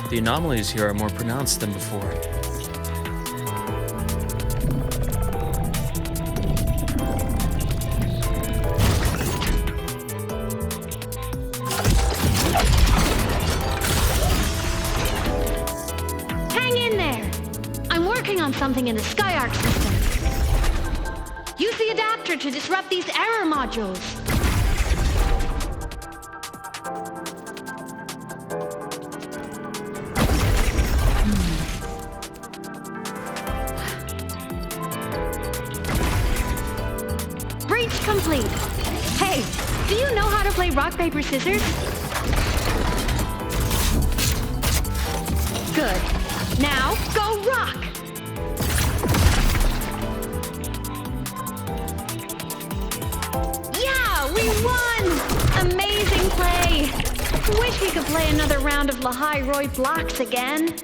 The anomalies here are more pronounced than before. Hang in there! I'm working on something in the SkyArk system. Use the adapter to disrupt these error modules. Breach complete. Hey, do you know how to play rock, paper, scissors? Good. Now, go rock! Yeah, we won! Amazing play! Wish we could play another round of Lehigh Roy blocks again.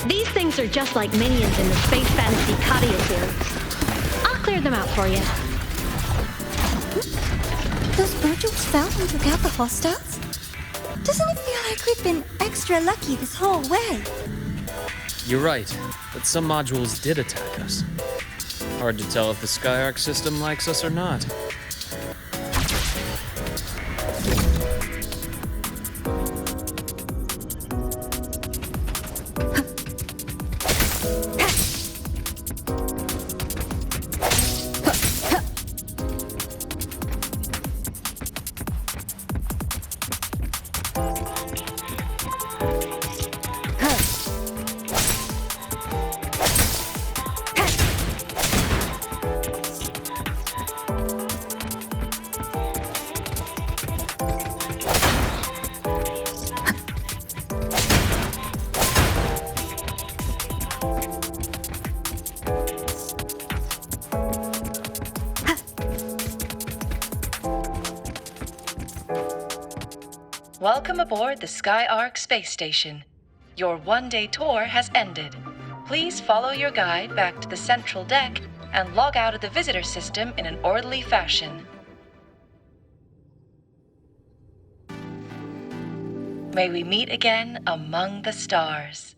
These things are just like minions in the Space Fantasy Katia series. I'll clear them out for you. Those modules fell and took out the hostiles? Doesn't it feel like we've been extra lucky this whole way? You're right, but some modules did attack us. Hard to tell if the SkyArk system likes us or not. Welcome aboard the SkyArk space station. Your one-day tour has ended. Please follow your guide back to the central deck and log out of the visitor system in an orderly fashion. May we meet again among the stars.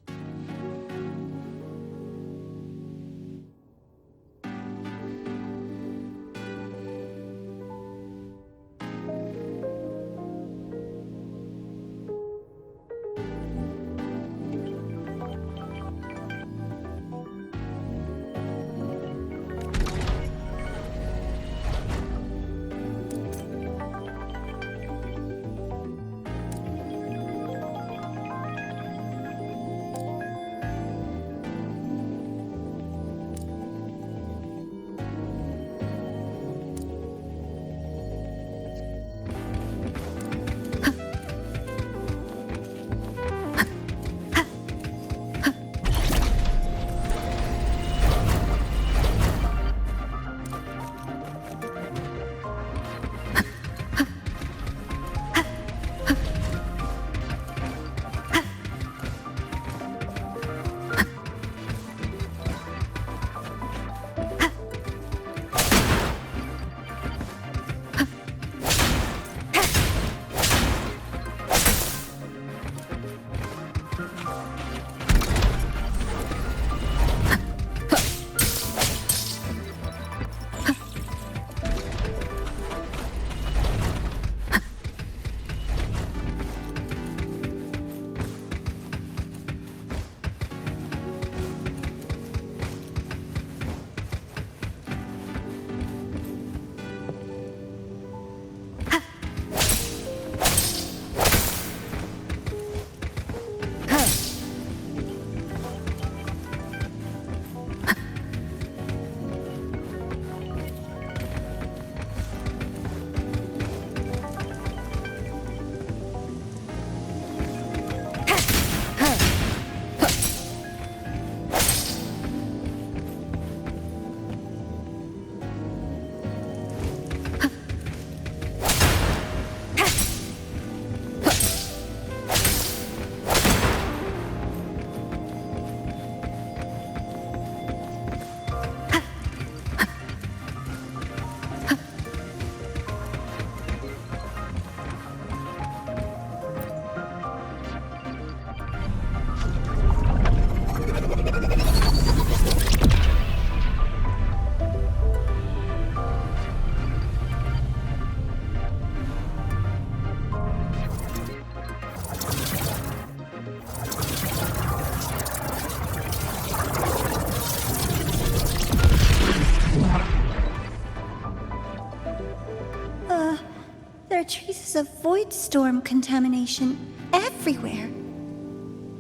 traces of void storm contamination everywhere.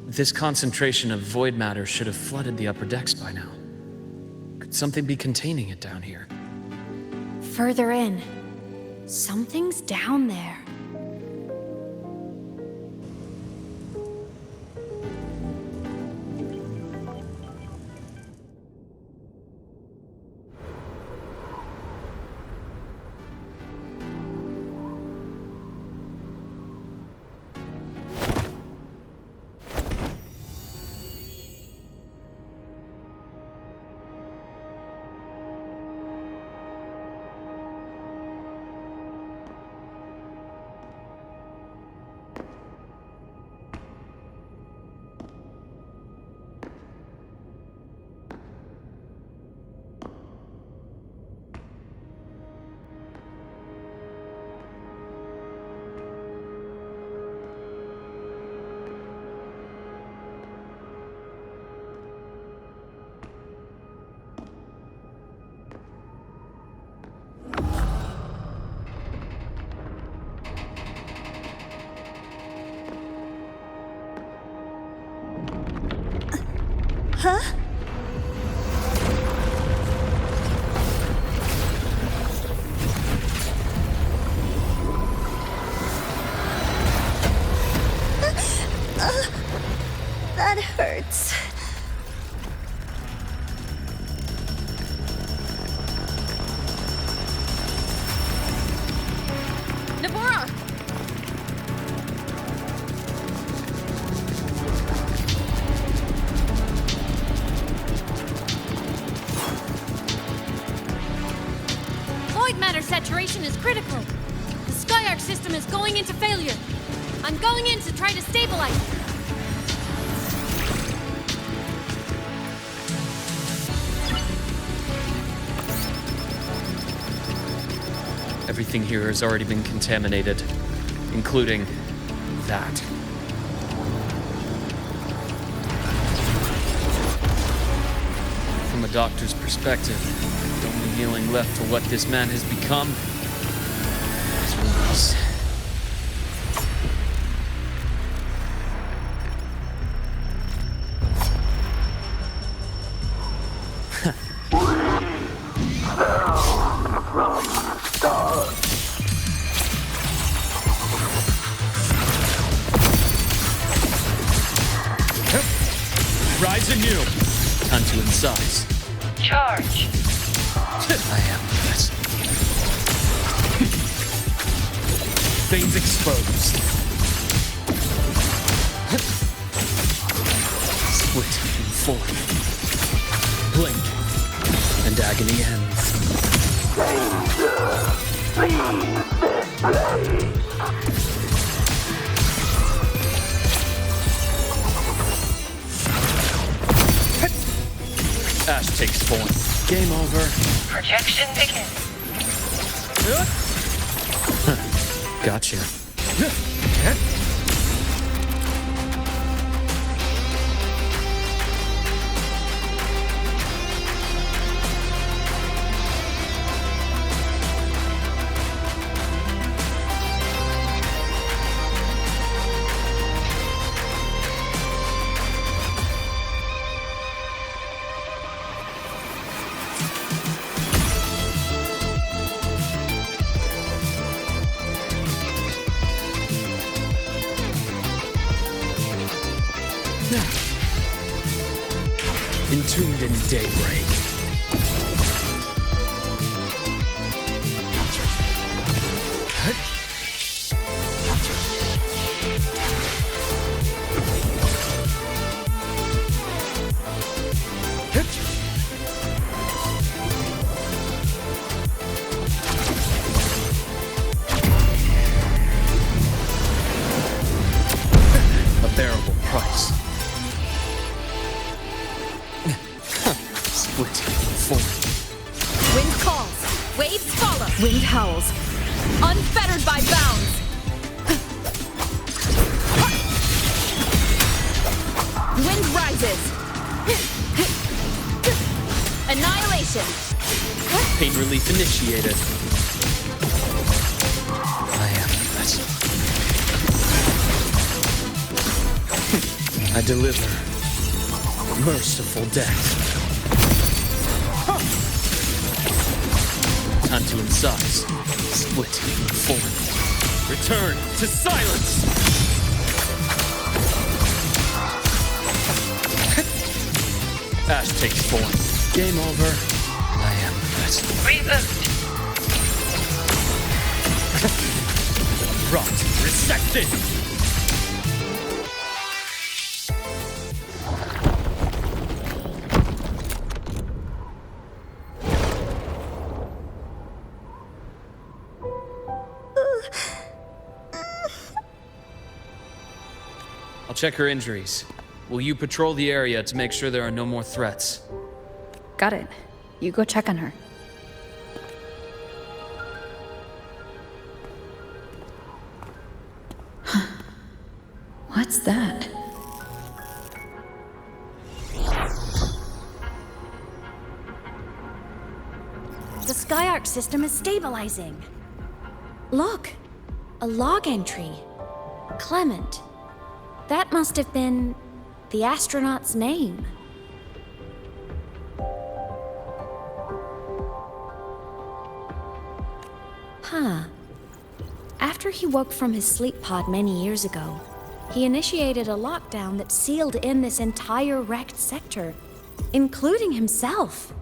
This concentration of void matter should have flooded the upper decks by now. Could something be containing it down here? Further in. Something's down there. Huh? That hurts. Nabora! Void matter saturation is critical. The SkyArk system is going into failure. I'm going in to try to stabilize it. Everything here has already been contaminated, including that. From a doctor's perspective, the only healing left for what this man has become is release. Rise anew! Time to incise. Charge. I am this. Veins exposed. Split in four. Blink, and agony ends. Ash takes form. Game over. Projection begins. Gotcha. Entombed in daybreak. A bearable price. Split four. Wind calls, waves follow. Wind howls, unfettered by bounds. Wind rises. Annihilation. Pain relief initiated. I am I deliver merciful death. Time to incise, split, form. Return to silence! Ash takes form. Game over. I am the best. Reboot. Rot resected! I'll check her injuries. Will you patrol the area to make sure there are no more threats? Got it. You go check on her. What's that? The SkyArk system is stabilizing. Look, a log entry. Clement. That must have been the astronaut's name. Huh. After he woke from his sleep pod many years ago, he initiated a lockdown that sealed in this entire wrecked sector, including himself.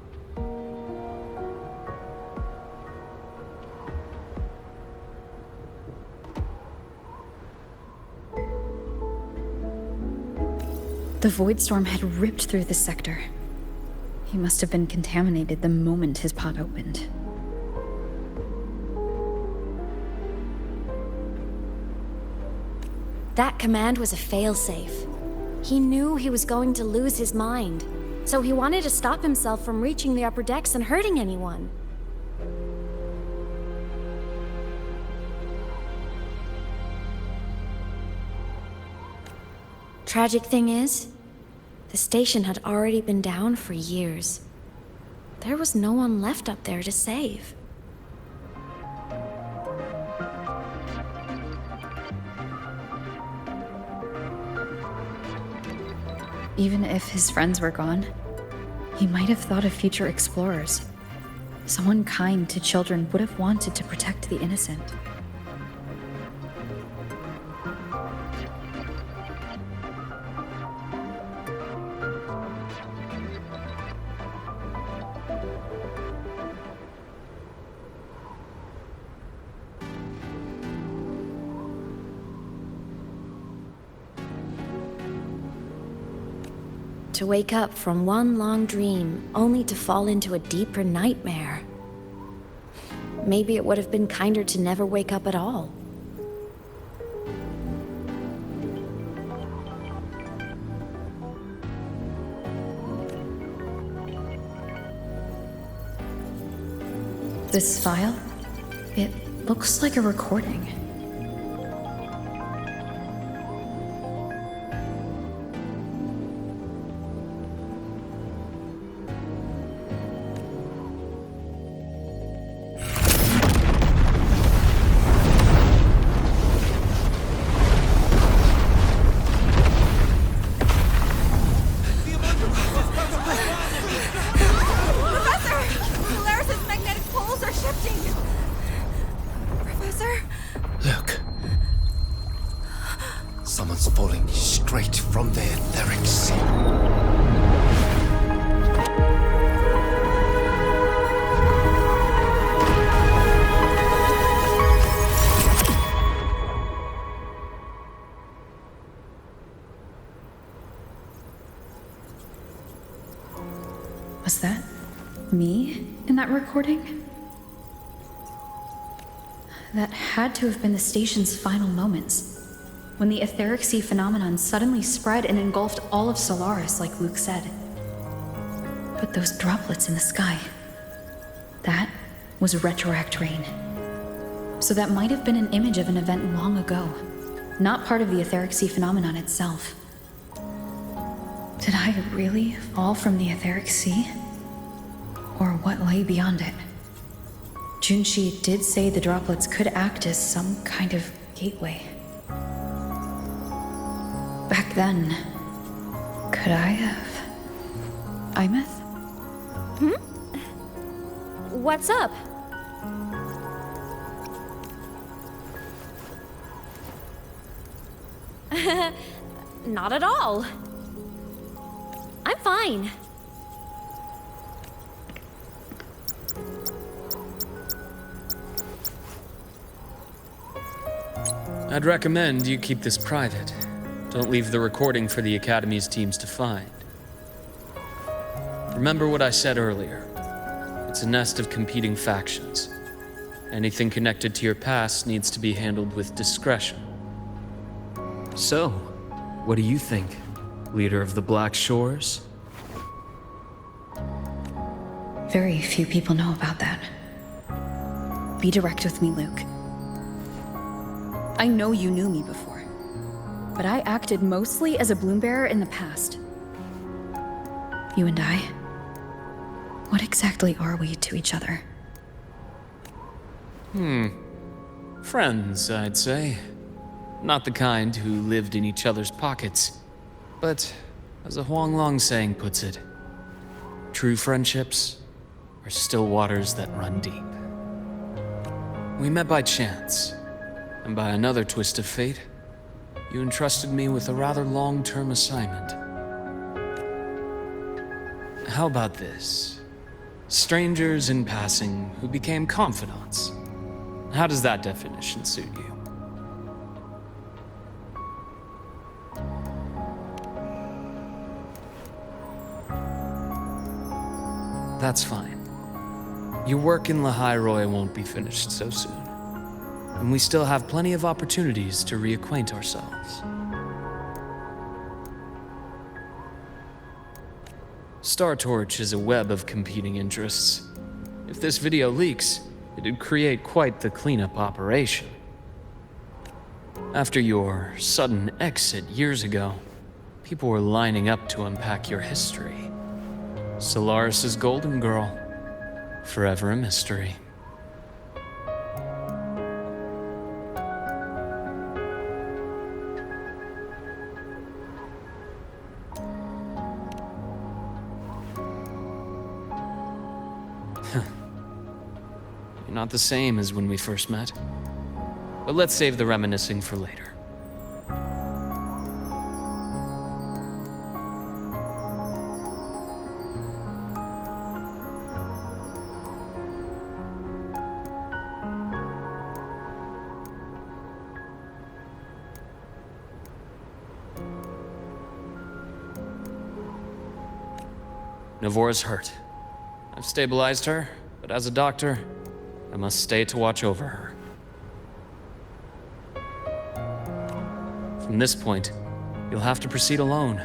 The void storm had ripped through the sector. He must have been contaminated the moment his pod opened. That command was a failsafe. He knew he was going to lose his mind, so he wanted to stop himself from reaching the upper decks and hurting anyone. Tragic thing is, the station had already been down for years. There was no one left up there to save. Even if his friends were gone, he might have thought of future explorers. Someone kind to children would have wanted to protect the innocent. To wake up from one long dream, only to fall into a deeper nightmare. Maybe it would have been kinder to never wake up at all. This file? It looks like a recording. Someone's falling straight from the etheric sea. Was that me in that recording? That had to have been the station's final moments, when the etheric sea phenomenon suddenly spread and engulfed all of Solaris, like Luke said. But those droplets in the sky, that was retroact rain. So that might have been an image of an event long ago, not part of the etheric sea phenomenon itself. Did I really fall from the etheric sea? Or what lay beyond it? Junshi did say the droplets could act as some kind of gateway. Back then, could I have... Imeth? What's up? Not at all. I'm fine. I'd recommend you keep this private. Don't leave the recording for the Academy's teams to find. Remember what I said earlier. It's a nest of competing factions. Anything connected to your past needs to be handled with discretion. So, what do you think, leader of the Black Shores? Very few people know about that. Be direct with me, Luke. I know you knew me before, but I acted mostly as a Bloombearer in the past. You and I, what exactly are we to each other? Friends, I'd say. Not the kind who lived in each other's pockets, but, as a Huanglong saying puts it, true friendships are still waters that run deep. We met by chance, and by another twist of fate, you entrusted me with a rather long-term assignment. How about this? Strangers in passing who became confidants. How does that definition suit you? That's fine. Your work in Lahai won't be finished so soon, and we still have plenty of opportunities to reacquaint ourselves. Star Torch is a web of competing interests. If this video leaks, it'd create quite the cleanup operation. After your sudden exit years ago, people were lining up to unpack your history. Solaris' golden girl, forever a mystery. You're not the same as when we first met. But let's save the reminiscing for later. Navora's hurt. I've stabilized her, but as a doctor, I must stay to watch over her. From this point, you'll have to proceed alone.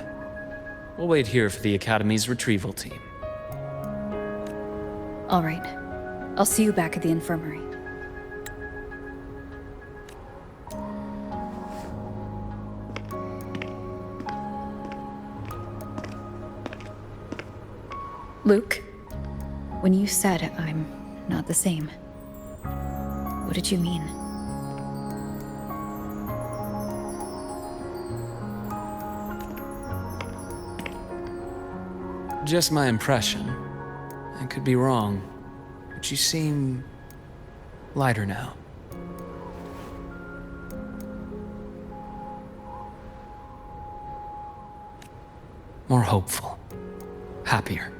We'll wait here for the Academy's retrieval team. All right. I'll see you back at the infirmary. Luke, when you said I'm not the same, what did you mean? Just my impression. I could be wrong, but you seem lighter now. More hopeful. Happier.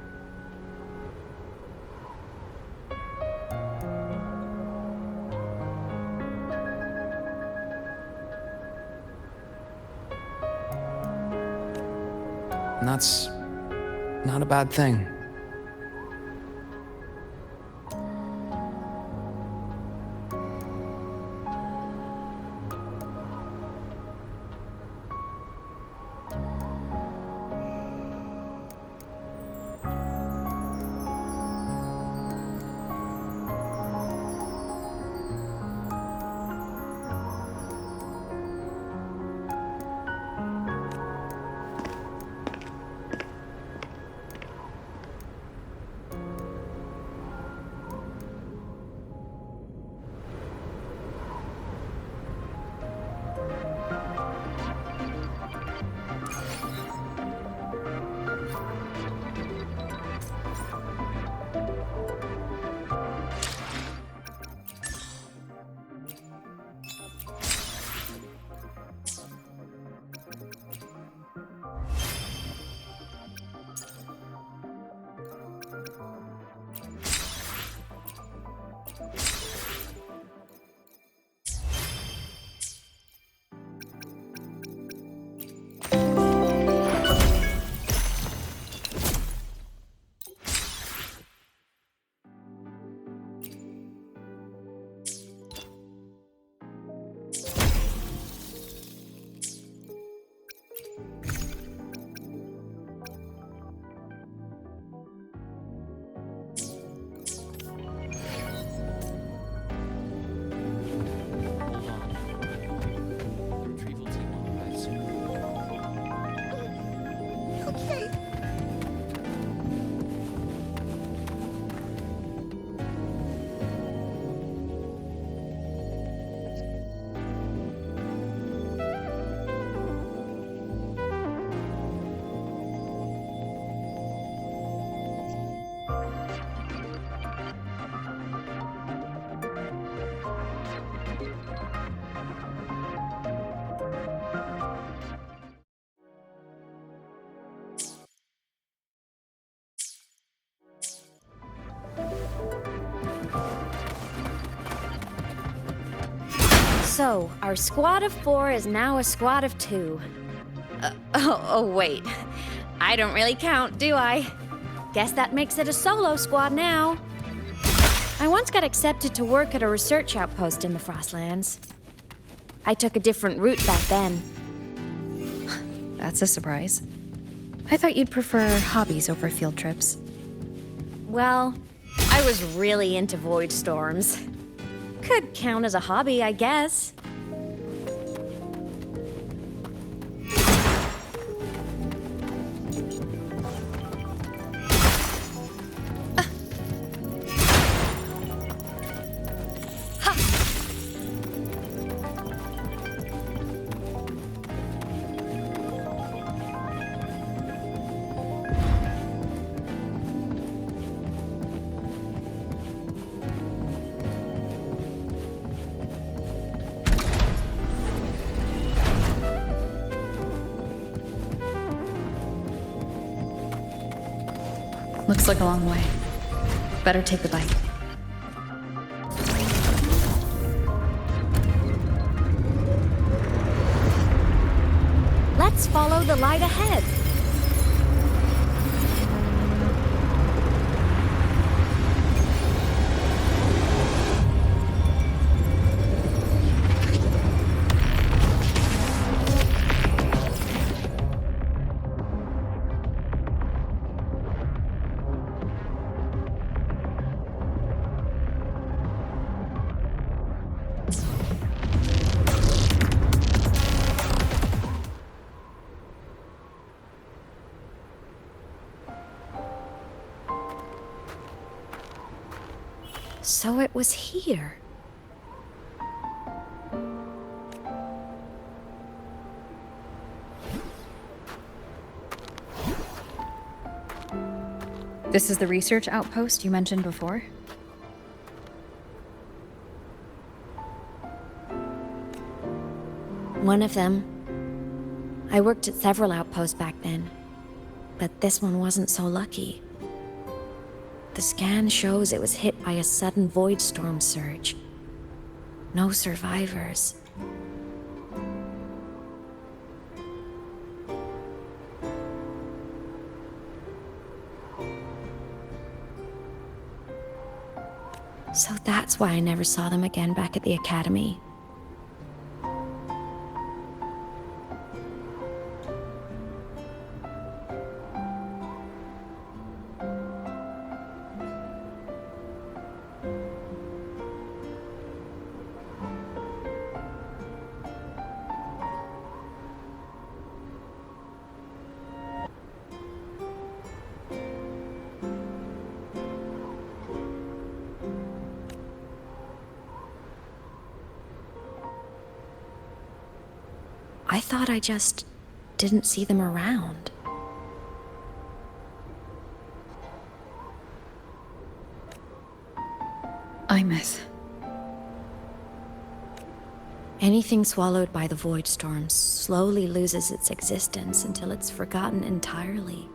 And that's not a bad thing. So, our squad of 4 is now a squad of 2. Wait. I don't really count, do I? Guess that makes it a solo squad now. I once got accepted to work at a research outpost in the Frostlands. I took a different route back then. That's a surprise. I thought you'd prefer hobbies over field trips. Well, I was really into void storms. Could count as a hobby, I guess. Looks like a long way. Better take the bike. Let's follow the light ahead. So it was here. This is the research outpost you mentioned before? One of them. I worked at several outposts back then, but this one wasn't so lucky. The scan shows it was hit by a sudden void storm surge. No survivors. So that's why I never saw them again back at the academy. I thought I just didn't see them around. Imeth. Anything swallowed by the void storms slowly loses its existence until it's forgotten entirely.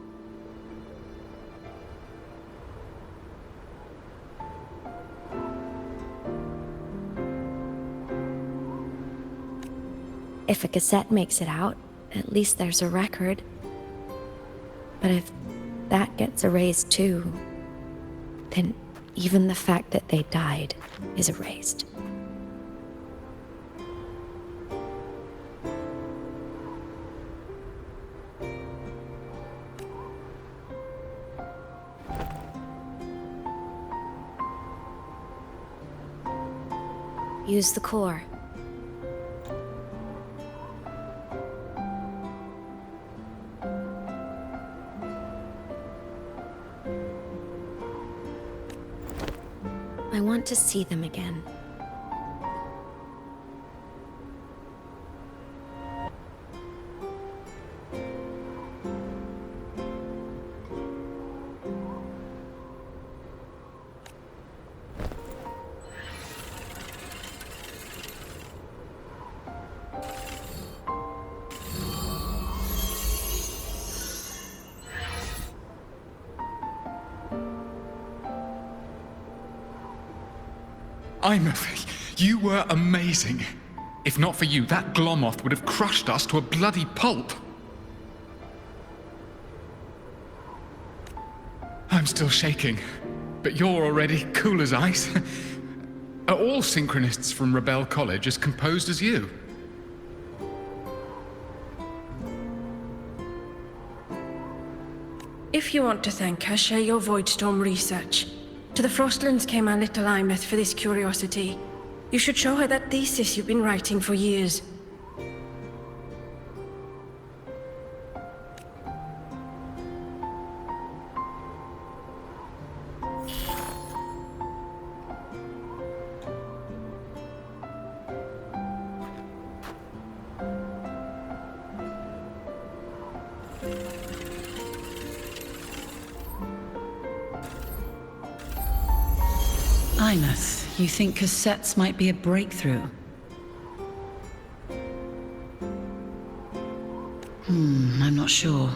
If a cassette makes it out, at least there's a record. But if that gets erased too, then even the fact that they died is erased. Use the core. I want to see them again. Imeth, you were amazing. If not for you, that Glomoth would have crushed us to a bloody pulp. I'm still shaking, but you're already cool as ice. Are all synchronists from Rebel College as composed as you? If you want to thank her, share your Voidstorm research. To the Frostlands came our little Imeth for this curiosity. You should show her that thesis you've been writing for years. Imeth, you think cassettes might be a breakthrough? I'm not sure.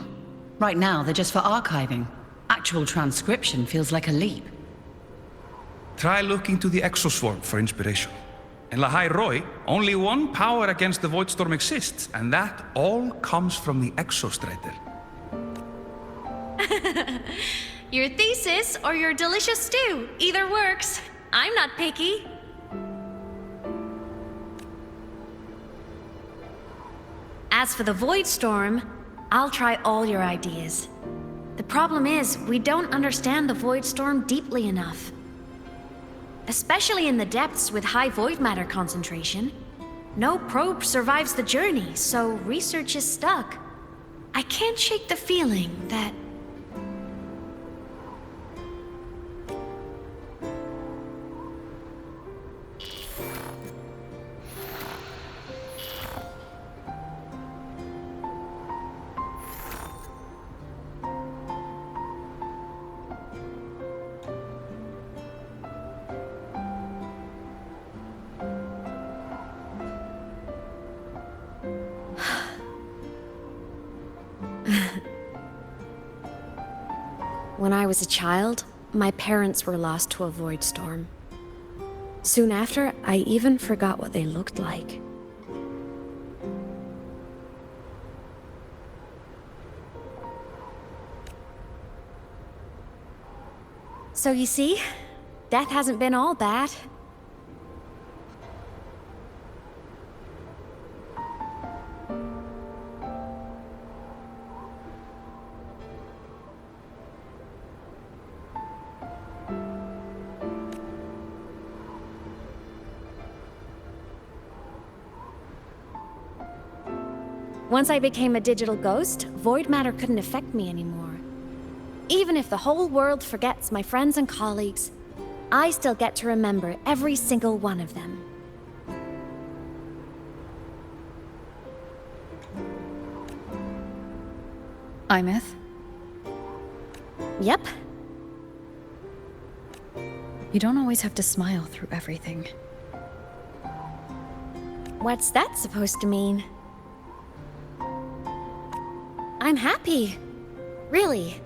Right now, they're just for archiving. Actual transcription feels like a leap. Try looking to the exoswarm for inspiration. In Lahai Roi, only one power against the Voidstorm exists, and that all comes from the Exostrider. Your thesis or your delicious stew, either works. I'm not picky. As for the Voidstorm, I'll try all your ideas. The problem is, we don't understand the Voidstorm deeply enough. Especially in the depths with high void matter concentration. No probe survives the journey, so research is stuck. I can't shake the feeling that... When I was a child, my parents were lost to a void storm. Soon after, I even forgot what they looked like. So you see, death hasn't been all bad. Once I became a digital ghost, void matter couldn't affect me anymore. Even if the whole world forgets my friends and colleagues, I still get to remember every single one of them. Imeth? Yep. You don't always have to smile through everything. What's that supposed to mean? I'm happy. Really.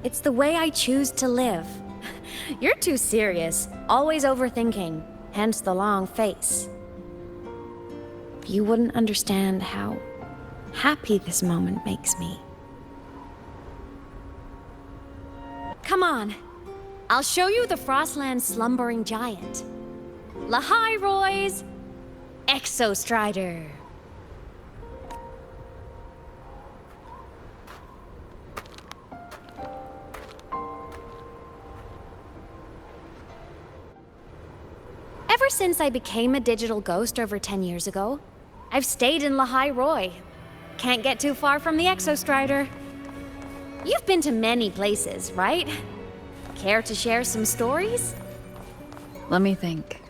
It's the way I choose to live. You're too serious, always overthinking, hence the long face. You wouldn't understand how happy this moment makes me. Come on. I'll show you the Frostland's slumbering giant. Lahai Roi's Exostrider. Ever since I became a digital ghost over 10 years ago, I've stayed in Lahai Roi. Can't get too far from the Exostrider. You've been to many places, right? Care to share some stories? Let me think.